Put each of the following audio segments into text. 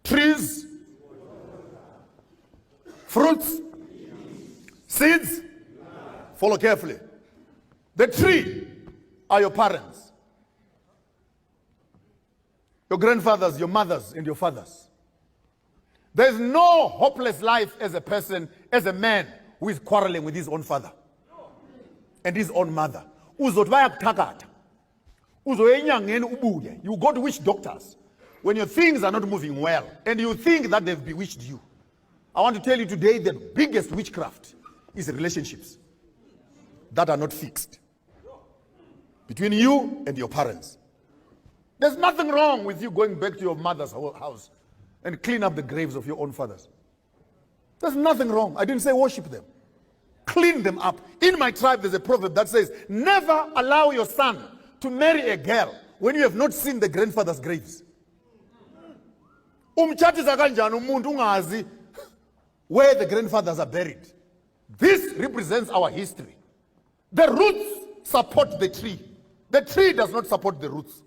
trees, fruits, seeds. Follow carefully. The tree are your parents, your grandfathers, your mothers, and your fathers. There's no hopeless life as a person, as a man who is quarreling with his own father and his own mother. You go to witch doctors when your things are not moving well and you think that they've bewitched you. I want to tell you today the biggest witchcraft is relationships that are not fixed between you and your parents. There's nothing wrong with you going back to your mother's house and clean up the graves of your own fathers. There's nothing wrong. I didn't say worship them. Clean them up. In my tribe, there's a proverb that says, never allow your son to marry a girl when you have not seen the grandfather's graves. Umchatisa kanjani umuntu ungazi where the grandfathers are buried. This represents our history. The roots support the tree. The tree does not support the roots.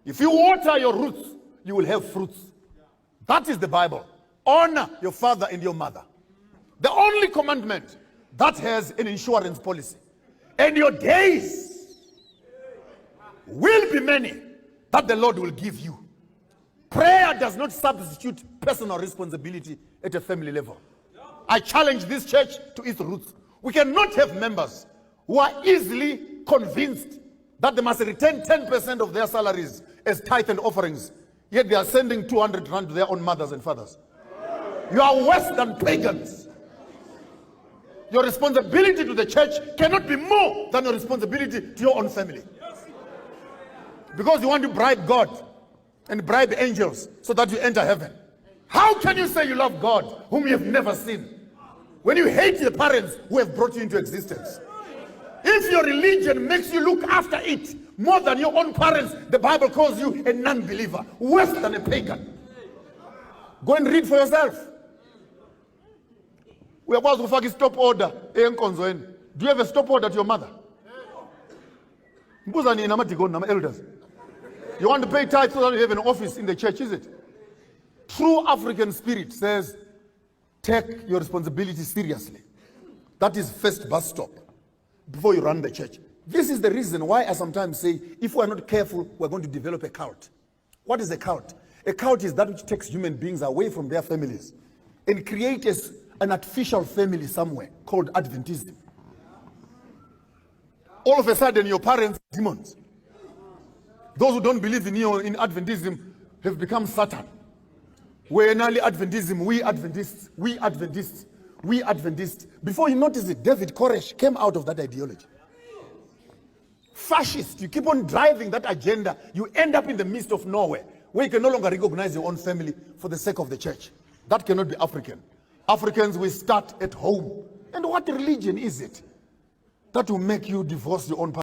If you water your roots, you will have fruits. That is the Bible. Honor your father and your mother. The only commandment that has an insurance policy. And your days will be many that the Lord will give you. Prayer does not substitute personal responsibility at a family level. I challenge this church to its roots. We cannot have members who are easily convinced that they must return 10% of their salaries as tithe and offerings, yet they are sending 200 rand to their own mothers and fathers. You are worse than pagans. Your responsibility to the church cannot be more than your responsibility to your own family. Because you want to bribe God and bribe angels so that you enter heaven. How can you say you love God whom you have never seen when you hate the parents who have brought you into existence? If your religion makes you look after it more than your own parents, the Bible calls you a non-believer, worse than a pagan. Go and read for yourself. We are about to fucking stop order. Do you have a stop order to your mother? Elders. You want to pay tithe so that you have an office in the church, is it? True African spirit says, take your responsibility seriously. That is first bus stop before you run the church. This is the reason why I sometimes say, if we're not careful, we're going to develop a cult. What is a cult? A cult is that which takes human beings away from their families and creates an artificial family somewhere called Adventism. All of a sudden, your parents are demons. Those who don't believe in you in Adventism have become Satan. We're early Adventism, we Adventists, we Adventists, we Adventists. Before you notice it, David Koresh came out of that ideology. Fascist, you keep on driving that agenda, you end up in the midst of nowhere, where you can no longer recognize your own family for the sake of the church. That cannot be African. Africans will start at home. And what religion is it that will make you divorce your own